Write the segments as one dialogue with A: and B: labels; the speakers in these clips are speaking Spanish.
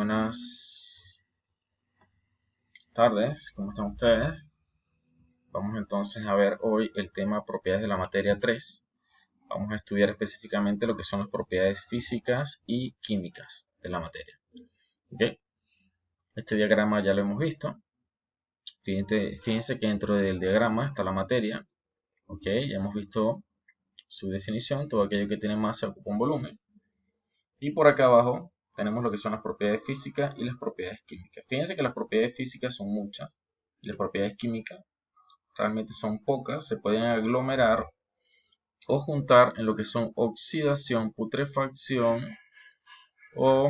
A: buenas tardes, ¿cómo están ustedes? Vamos entonces a ver hoy el tema propiedades de la materia 3. Vamos a estudiar específicamente lo que son las propiedades físicas y químicas de la materia. ¿Okay? Este diagrama ya lo hemos visto. Fíjense que dentro del diagrama está la materia. ¿Okay? Ya hemos visto su definición, todo aquello que tiene masa ocupa un volumen. Y por acá abajo tenemos lo que son las propiedades físicas y las propiedades químicas. Fíjense que las propiedades físicas son muchas y las propiedades químicas realmente son pocas. Se pueden aglomerar o juntar en lo que son oxidación, putrefacción o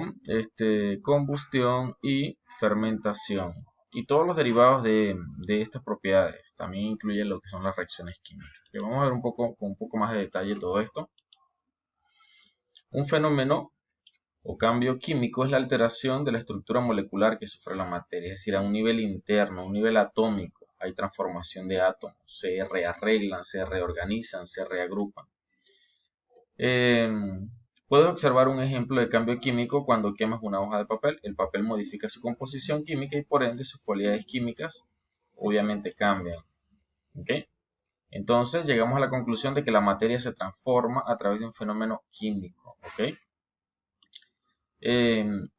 A: combustión y fermentación. Y todos los derivados de estas propiedades también incluyen lo que son las reacciones químicas. Que vamos a ver con un poco más de detalle todo esto. Un fenómeno o cambio químico es la alteración de la estructura molecular que sufre la materia, es decir, a un nivel interno, a un nivel atómico. Hay transformación de átomos, se rearreglan, se reorganizan, se reagrupan. Puedes observar un ejemplo de cambio químico cuando quemas una hoja de papel. El papel modifica su composición química y por ende sus cualidades químicas obviamente cambian. ¿Okay? Entonces llegamos a la conclusión de que la materia se transforma a través de un fenómeno químico. ¿Okay?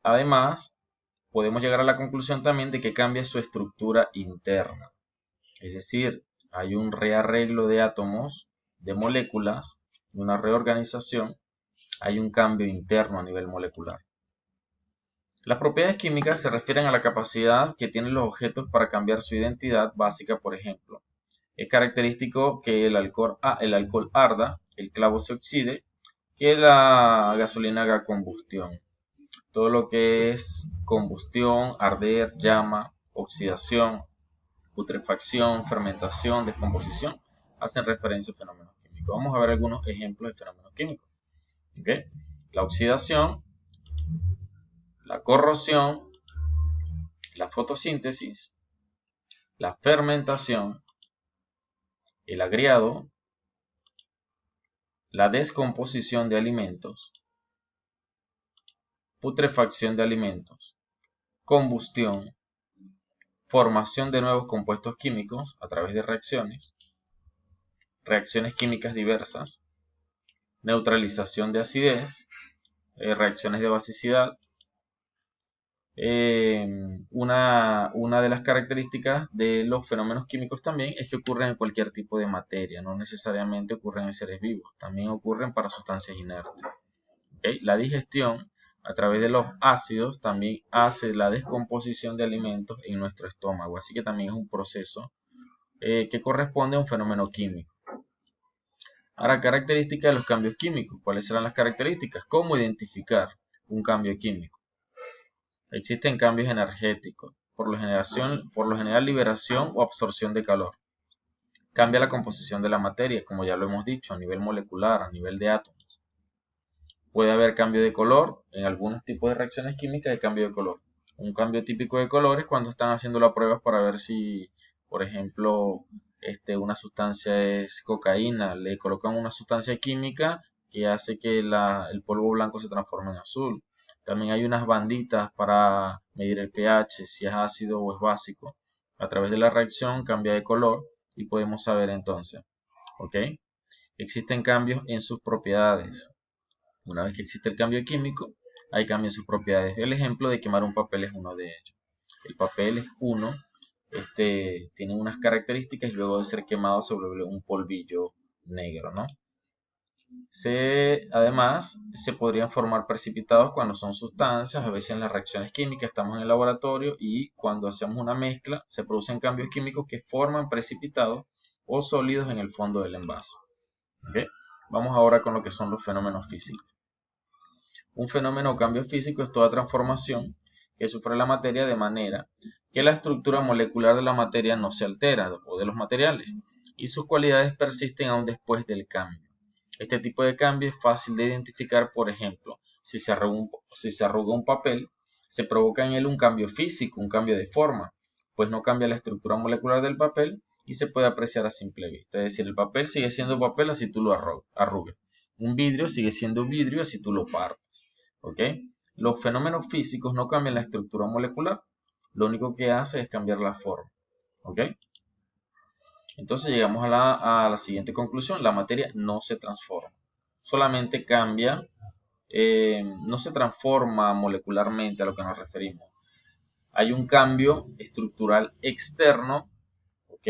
A: Además, podemos llegar a la conclusión también de que cambia su estructura interna. Es decir, hay un rearreglo de átomos, de moléculas, una reorganización, hay un cambio interno a nivel molecular. Las propiedades químicas se refieren a la capacidad que tienen los objetos para cambiar su identidad básica, por ejemplo. Es característico que el alcohol arda, el clavo se oxide, que la gasolina haga combustión. Todo lo que es combustión, arder, llama, oxidación, putrefacción, fermentación, descomposición, hacen referencia a fenómenos químicos. Vamos a ver algunos ejemplos de fenómenos químicos. ¿Okay? La oxidación, la corrosión, la fotosíntesis, la fermentación, el agriado, la descomposición de alimentos, putrefacción de alimentos, combustión, formación de nuevos compuestos químicos a través de reacciones, reacciones químicas diversas, neutralización de acidez, reacciones de basicidad. Una de las características de los fenómenos químicos también es que ocurren en cualquier tipo de materia, no necesariamente ocurren en seres vivos, también ocurren para sustancias inertes. ¿Okay? La digestión a través de los ácidos también hace la descomposición de alimentos en nuestro estómago, así que también es un proceso que corresponde a un fenómeno químico. Ahora, características de los cambios químicos. ¿Cuáles serán las características? ¿Cómo identificar un cambio químico? Existen cambios energéticos, por lo general liberación o absorción de calor. Cambia la composición de la materia, como ya lo hemos dicho, a nivel molecular, a nivel de átomos. Puede haber cambio de color, en algunos tipos de reacciones químicas hay cambio de color. Un cambio típico de color es cuando están haciendo las pruebas para ver si, por ejemplo, una sustancia es cocaína, le colocan una sustancia química que hace que el polvo blanco se transforme en azul. También hay unas banditas para medir el pH, si es ácido o es básico. A través de la reacción cambia de color y podemos saber entonces. ¿Ok? Existen cambios en sus propiedades. Una vez que existe el cambio químico, hay cambios en sus propiedades. El ejemplo de quemar un papel es uno de ellos. El papel es tiene unas características y luego de ser quemado se vuelve un polvillo negro, ¿no? Además, se podrían formar precipitados cuando son sustancias, a veces en las reacciones químicas estamos en el laboratorio y cuando hacemos una mezcla se producen cambios químicos que forman precipitados o sólidos en el fondo del envase. ¿Okay? Vamos ahora con lo que son los fenómenos físicos. Un fenómeno o cambio físico es toda transformación que sufre la materia de manera que la estructura molecular de la materia no se altera o de los materiales y sus cualidades persisten aún después del cambio. Este tipo de cambio es fácil de identificar, por ejemplo, si se arruga un papel, se provoca en él un cambio físico, un cambio de forma, pues no cambia la estructura molecular del papel y se puede apreciar a simple vista. Es decir, el papel sigue siendo papel así tú lo arrugues. Un vidrio sigue siendo vidrio así tú lo partes. ¿Ok? Los fenómenos físicos no cambian la estructura molecular, lo único que hace es cambiar la forma. ¿Ok? Entonces llegamos a la siguiente conclusión: la materia no se transforma, solamente cambia, no se transforma molecularmente, a lo que nos referimos. Hay un cambio estructural externo, ¿ok?,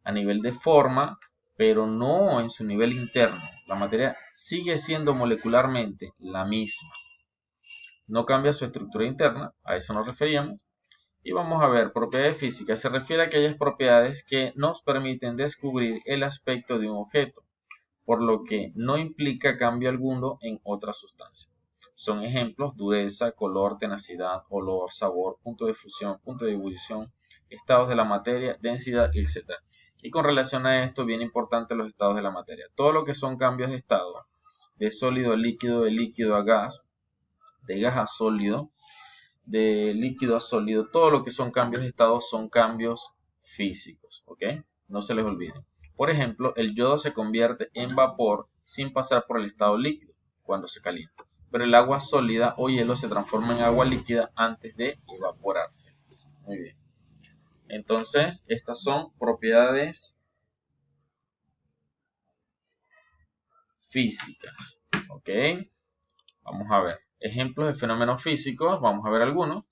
A: a nivel de forma, pero no en su nivel interno. La materia sigue siendo molecularmente la misma, no cambia su estructura interna, a eso nos referíamos. Y vamos a ver, propiedades físicas. Se refiere a aquellas propiedades que nos permiten descubrir el aspecto de un objeto, por lo que no implica cambio alguno en otra sustancia. Son ejemplos: dureza, color, tenacidad, olor, sabor, punto de fusión, punto de ebullición, estados de la materia, densidad, etc. Y con relación a esto, bien importante, los estados de la materia. Todo lo que son cambios de estado, de sólido a líquido, de líquido a gas, de gas a sólido, de líquido a sólido, todo lo que son cambios de estado son cambios físicos, ¿ok? No se les olvide. Por ejemplo, el yodo se convierte en vapor sin pasar por el estado líquido cuando se calienta, pero el agua sólida o hielo se transforma en agua líquida antes de evaporarse. Muy bien. Entonces, estas son propiedades físicas, ¿ok? Vamos a ver ejemplos de fenómenos físicos, vamos a ver algunos.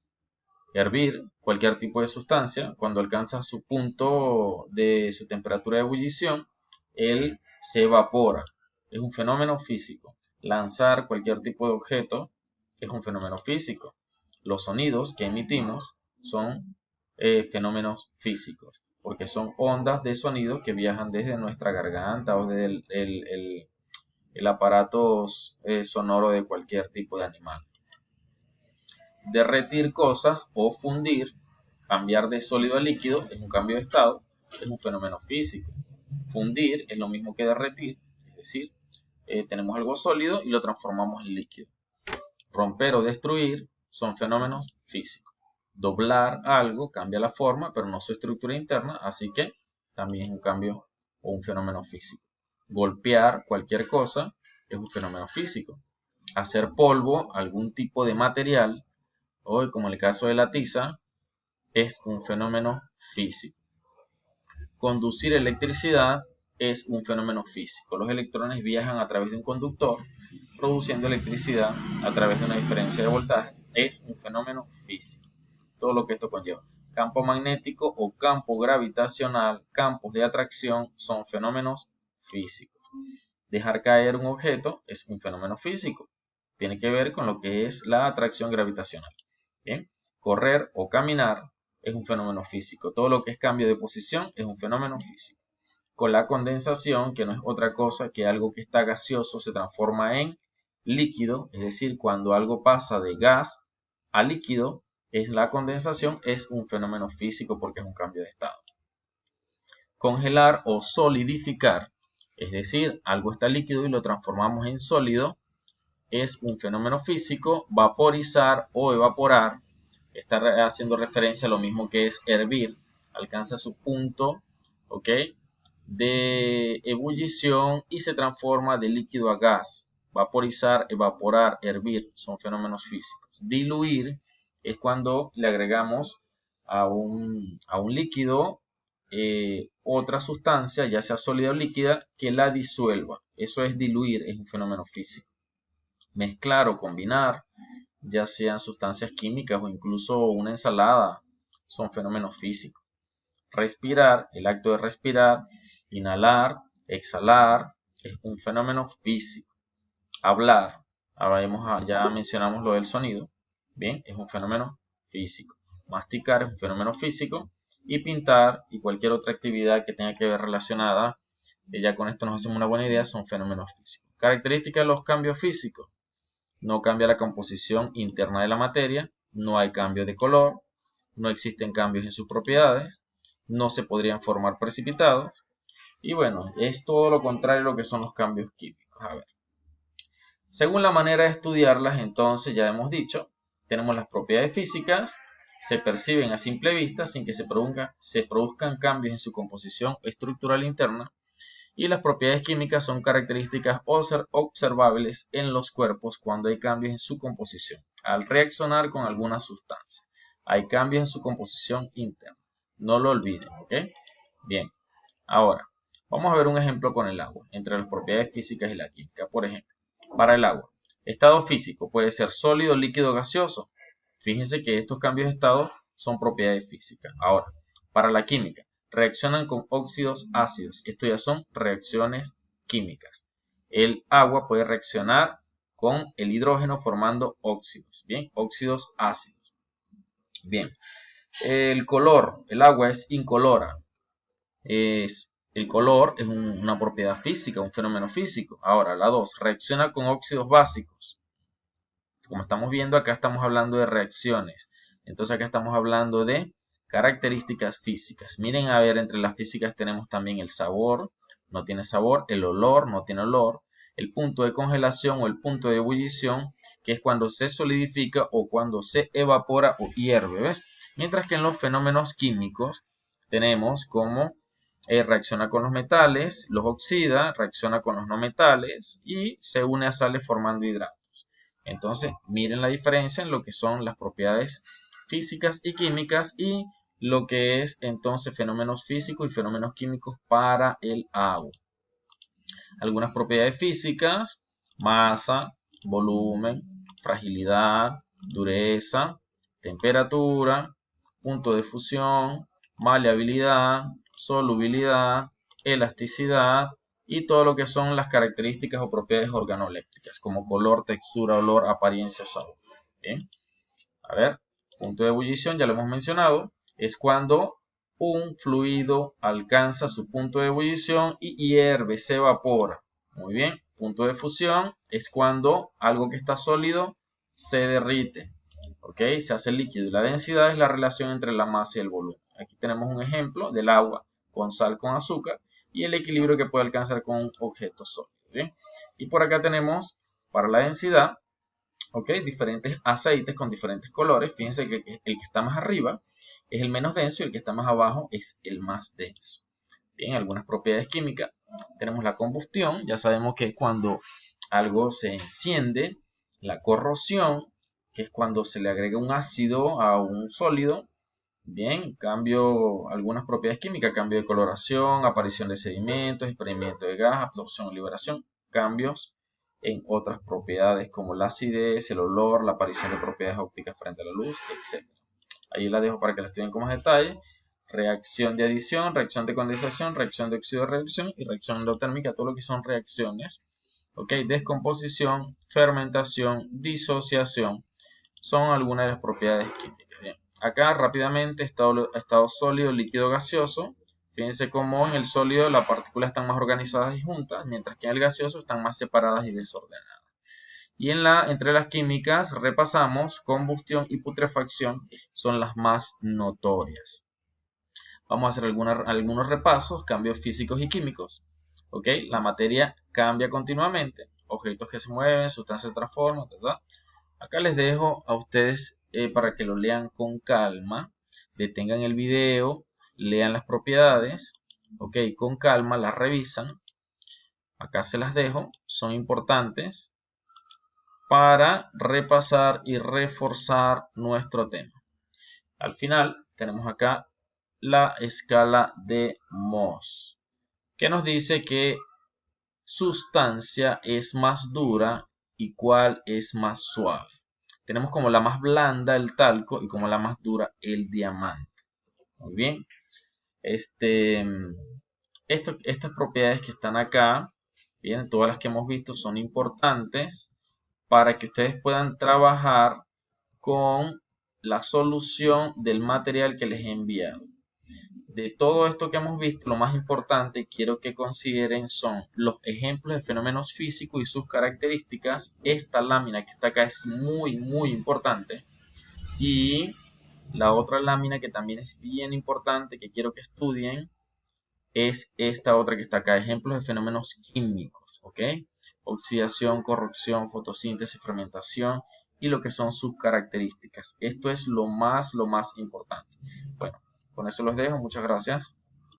A: Hervir cualquier tipo de sustancia, cuando alcanza su punto de su temperatura de ebullición, él se evapora. Es un fenómeno físico. Lanzar cualquier tipo de objeto es un fenómeno físico. Los sonidos que emitimos son fenómenos físicos, porque son ondas de sonido que viajan desde nuestra garganta o desde el aparato sonoro de cualquier tipo de animal. Derretir cosas o fundir, cambiar de sólido a líquido, es un cambio de estado, es un fenómeno físico. Fundir es lo mismo que derretir, es decir, tenemos algo sólido y lo transformamos en líquido. Romper o destruir son fenómenos físicos. Doblar algo cambia la forma, pero no su estructura interna, así que también es un cambio o un fenómeno físico. Golpear cualquier cosa es un fenómeno físico. Hacer polvo algún tipo de material, hoy, como en el caso de la tiza, es un fenómeno físico. Conducir electricidad es un fenómeno físico. Los electrones viajan a través de un conductor, produciendo electricidad a través de una diferencia de voltaje. Es un fenómeno físico. Todo lo que esto conlleva. Campo magnético o campo gravitacional, campos de atracción, son fenómenos físicos. Dejar caer un objeto es un fenómeno físico. Tiene que ver con lo que es la atracción gravitacional. Bien. Correr o caminar es un fenómeno físico. Todo lo que es cambio de posición es un fenómeno físico. Con la condensación, que no es otra cosa que algo que está gaseoso se transforma en líquido, es decir, cuando algo pasa de gas a líquido, es la condensación, es un fenómeno físico porque es un cambio de estado. Congelar o solidificar, es decir, algo está líquido y lo transformamos en sólido, es un fenómeno físico. Vaporizar o evaporar está haciendo referencia a lo mismo que es hervir, alcanza su punto, ¿ok?, de ebullición y se transforma de líquido a gas. Vaporizar, evaporar, hervir son fenómenos físicos. Diluir es cuando le agregamos a un líquido otra sustancia, ya sea sólida o líquida, que la disuelva. Eso es diluir, es un fenómeno físico. Mezclar o combinar, ya sean sustancias químicas o incluso una ensalada, son fenómenos físicos. Respirar, el acto de respirar, inhalar, exhalar, es un fenómeno físico. Hablar, ya mencionamos lo del sonido, bien, es un fenómeno físico. Masticar es un fenómeno físico. Y pintar y cualquier otra actividad que tenga que ver relacionada, ya con esto nos hacemos una buena idea, son fenómenos físicos. Características de los cambios físicos: no cambia la composición interna de la materia, no hay cambio de color, no existen cambios en sus propiedades, no se podrían formar precipitados, y bueno, es todo lo contrario a lo que son los cambios químicos. A ver, según la manera de estudiarlas, entonces ya hemos dicho, tenemos las propiedades físicas, se perciben a simple vista sin que se produzcan cambios en su composición estructural interna, Y las propiedades químicas son características observables en los cuerpos cuando hay cambios en su composición, al reaccionar con alguna sustancia. Hay cambios en su composición interna. No lo olviden, ¿ok? Bien, ahora vamos a ver un ejemplo con el agua, entre las propiedades físicas y la química. Por ejemplo, para el agua, estado físico puede ser sólido, líquido, gaseoso. Fíjense que estos cambios de estado son propiedades físicas. Ahora, para la química, reaccionan con óxidos ácidos. Esto ya son reacciones químicas. El agua puede reaccionar con el hidrógeno formando óxidos. Bien, óxidos ácidos. Bien, el color, el agua es incolora. El color es una propiedad física, un fenómeno físico. Ahora, la 2, reacciona con óxidos básicos. Como estamos viendo, acá estamos hablando de reacciones. Entonces acá estamos hablando de características físicas. Miren, a ver, entre las físicas tenemos también el sabor, no tiene sabor, el olor, no tiene olor, el punto de congelación o el punto de ebullición, que es cuando se solidifica o cuando se evapora o hierve, ¿ves? Mientras que en los fenómenos químicos tenemos como reacciona con los metales, los oxida, reacciona con los no metales y se une a sales formando hidratos. Entonces, miren la diferencia en lo que son las propiedades físicas y químicas y lo que es entonces fenómenos físicos y fenómenos químicos para el agua. Algunas propiedades físicas: masa, volumen, fragilidad, dureza, temperatura, punto de fusión, maleabilidad, solubilidad, elasticidad y todo lo que son las características o propiedades organolépticas como color, textura, olor, apariencia, sabor. Bien. A ver, punto de ebullición ya lo hemos mencionado, es cuando un fluido alcanza su punto de ebullición y hierve, se evapora. Muy bien, punto de fusión es cuando algo que está sólido se derrite, ¿ok? Se hace líquido y la densidad es la relación entre la masa y el volumen. Aquí tenemos un ejemplo del agua con sal con azúcar y el equilibrio que puede alcanzar con un objeto sólido. ¿Bien? Y por acá tenemos para la densidad, ¿ok? Diferentes aceites con diferentes colores. Fíjense que el que está más arriba es el menos denso y el que está más abajo es el más denso. Bien, algunas propiedades químicas. Tenemos la combustión. Ya sabemos que es cuando algo se enciende. La corrosión, que es cuando se le agrega un ácido a un sólido. Bien, cambio, algunas propiedades químicas, cambio de coloración, aparición de sedimentos, exprimimiento de gas, absorción o liberación, cambios en otras propiedades como la acidez, el olor, la aparición de propiedades ópticas frente a la luz, etc. Ahí la dejo para que la estudien con más detalle. Reacción de adición, reacción de condensación, reacción de óxido de reducción y reacción endotérmica, todo lo que son reacciones. ¿Ok? Descomposición, fermentación, disociación, son algunas de las propiedades químicas. Bien. Acá rápidamente estado sólido, líquido, gaseoso. Fíjense cómo en el sólido las partículas están más organizadas y juntas, mientras que en el gaseoso están más separadas y desordenadas. Y entre las químicas repasamos combustión y putrefacción, son las más notorias. Vamos a hacer algunos repasos, cambios físicos y químicos. ¿Ok? La materia cambia continuamente, objetos que se mueven, sustancias se transforman, ¿verdad? Acá les dejo a ustedes para que lo lean con calma, detengan el video, lean las propiedades, ok, con calma, las revisan. Acá se las dejo, son importantes para repasar y reforzar nuestro tema. Al final tenemos acá la escala de Mohs, que nos dice qué sustancia es más dura y cuál es más suave. Tenemos como la más blanda el talco y como la más dura el diamante. Muy bien. Estas propiedades que están acá, bien, todas las que hemos visto son importantes para que ustedes puedan trabajar con la solución del material que les he enviado. De todo esto que hemos visto, lo más importante quiero que consideren son los ejemplos de fenómenos físicos y sus características. Esta lámina que está acá es muy importante. Y la otra lámina que también es bien importante que quiero que estudien es esta otra que está acá, ejemplos de fenómenos químicos, ¿ok? Oxidación, corrosión, fotosíntesis, fermentación y lo que son sus características. Esto es lo más importante. Bueno, con eso los dejo. Muchas gracias.